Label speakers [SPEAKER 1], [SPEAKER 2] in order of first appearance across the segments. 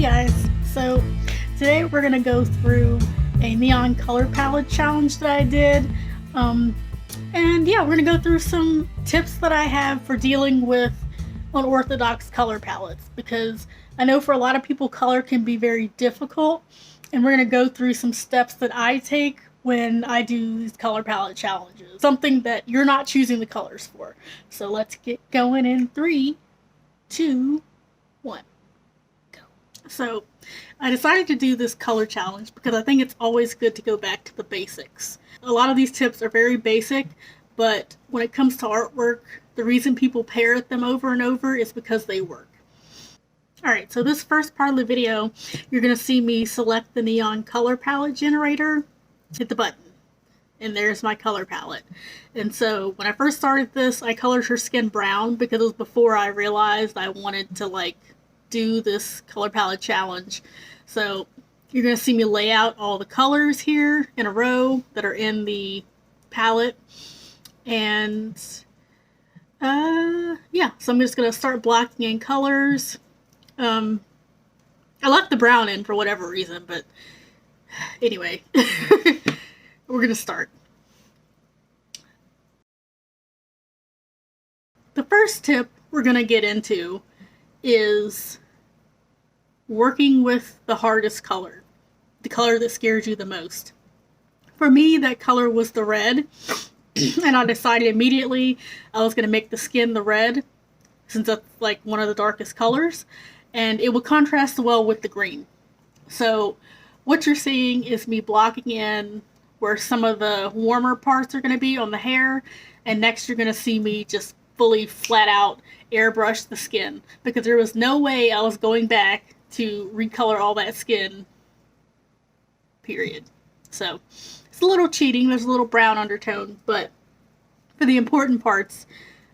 [SPEAKER 1] Hey guys, so today we're going to go through a neon color palette challenge that I did. And yeah, we're going to go through some tips that I have for dealing with unorthodox color palettes, because I know for a lot of people color can be very difficult, and we're going to go through some steps that I take when I do these color palette challenges. Something that you're not choosing the colors for. So let's get going in 3, 2, 1. So I decided to do this color challenge because I think it's always good to go back to the basics. A lot of these tips are very basic, but when it comes to artwork, the reason people parrot them over and over is because they work. Alright, so this first part of the video, you're going to see me select the neon color palette generator, hit the button, and there's my color palette. And so when I first started this, I colored her skin brown because it was before I realized I wanted to do this color palette challenge. So you're going to see me lay out all the colors here in a row that are in the palette. And yeah, so I'm just going to start blocking in colors. I left the brown in for whatever reason, but anyway, we're going to start. The first tip we're going to get into is working with the hardest color, the color that scares you the most. For me, that color was the red, and I decided immediately I was going to make the skin the red, since that's like one of the darkest colors, and it would contrast well with the green. So what you're seeing is me blocking in where some of the warmer parts are going to be on the hair, and next you're going to see me just fully flat out airbrush the skin, because there was no way I was going back to recolor all that skin, period. So it's a little cheating, there's a little brown undertone, but for the important parts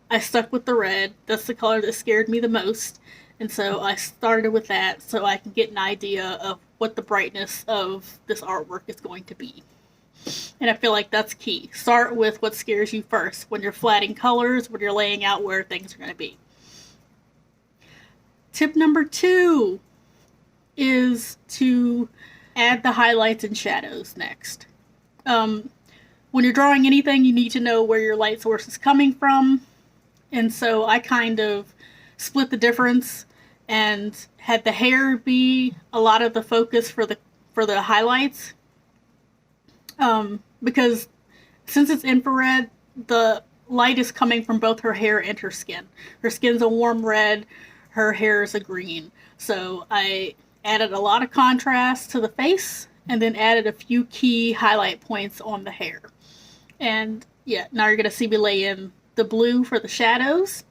[SPEAKER 1] I stuck with the red. That's the color that scared me the most, and so I started with that so I can get an idea of what the brightness of this artwork is going to be. And I feel like that's key. Start with what scares you first when you're flatting colors, when you're laying out where things are going to be. Tip number 2 is to add the highlights and shadows next. When you're drawing anything, you need to know where your light source is coming from. And so I kind of split the difference and had the hair be a lot of the focus for the highlights. Because since it's infrared, the light is coming from both her hair and her skin. Her skin's a warm red, her hair is a green. So I added a lot of contrast to the face, and then added a few key highlight points on the hair. And yeah, now you're going to see me lay in the blue for the shadows.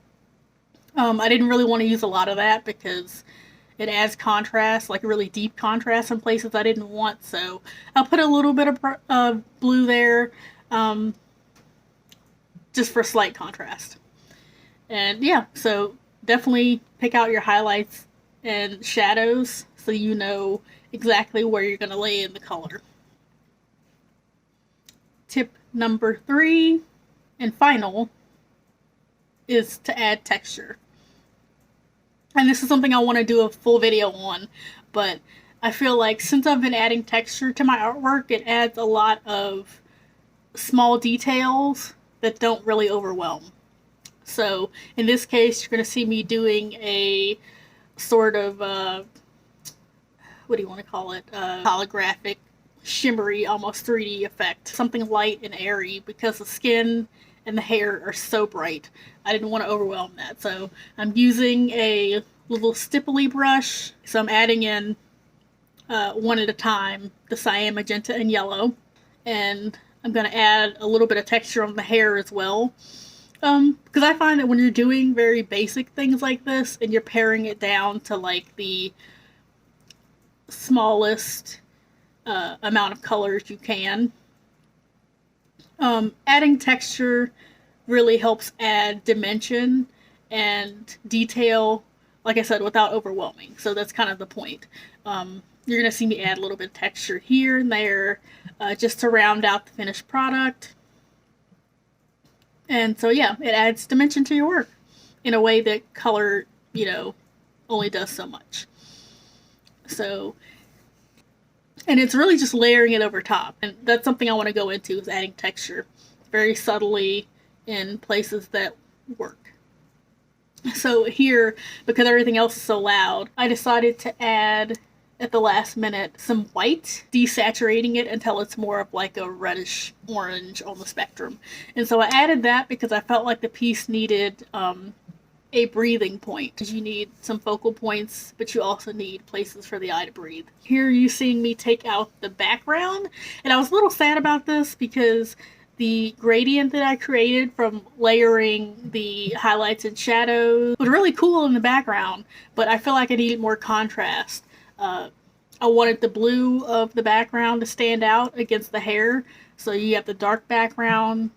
[SPEAKER 1] I didn't really want to use a lot of that because it adds contrast, like really deep contrast in places I didn't want, so I'll put a little bit of blue there, just for slight contrast. And yeah, so definitely pick out your highlights and shadows so you know exactly where you're going to lay in the color. Tip number 3 and final is to add texture. And this is something I want to do a full video on, but I feel like since I've been adding texture to my artwork, it adds a lot of small details that don't really overwhelm. So in this case, you're going to see me doing a sort of, what do you want to call it, holographic, shimmery, almost 3D effect. Something light and airy, because the skin and the hair are so bright. I didn't want to overwhelm that, so I'm using a little stipply brush. So I'm adding in one at a time, the cyan, magenta, and yellow, and I'm going to add a little bit of texture on the hair as well, because I find that when you're doing very basic things like this and you're paring it down to like the smallest amount of colors you can, adding texture really helps add dimension and detail, like I said, without overwhelming. So that's kind of the point. You're going to see me add a little bit of texture here and there, just to round out the finished product. And so yeah, it adds dimension to your work in a way that color, only does so much. So, and it's really just layering it over top. And that's something I want to go into, is adding texture very subtly in places that work. So here, because everything else is so loud, I decided to add, at the last minute, some white, desaturating it until it's more of like a reddish orange on the spectrum. And so I added that because I felt like the piece needed a breathing point. Because you need some focal points, but you also need places for the eye to breathe. Here you seeing me take out the background, and I was a little sad about this because the gradient that I created from layering the highlights and shadows was really cool in the background, but I feel like I needed more contrast. I wanted the blue of the background to stand out against the hair, so you have the dark background,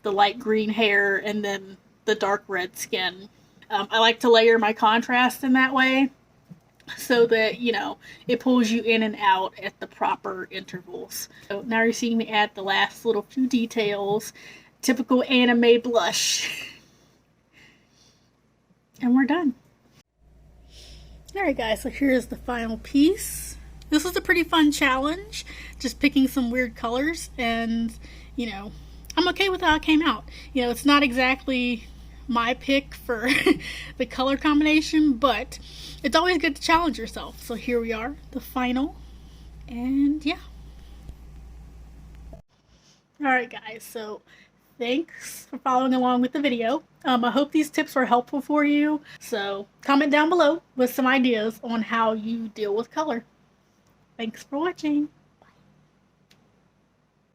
[SPEAKER 1] the light green hair, and then the dark red skin. I like to layer my contrast in that way, so that, you know, it pulls you in and out at the proper intervals. So now you're seeing me add the last little few details. Typical anime blush. And we're done. Alright guys, so here's the final piece. This was a pretty fun challenge, just picking some weird colors, and, you know, I'm okay with how it came out. You know, it's not exactly my pick for the color combination, but it's always good to challenge yourself. So here we are, the final, and yeah. Alright guys, so thanks for following along with the video. I hope these tips were helpful for you. So comment down below with some ideas on how you deal with color. Thanks for watching.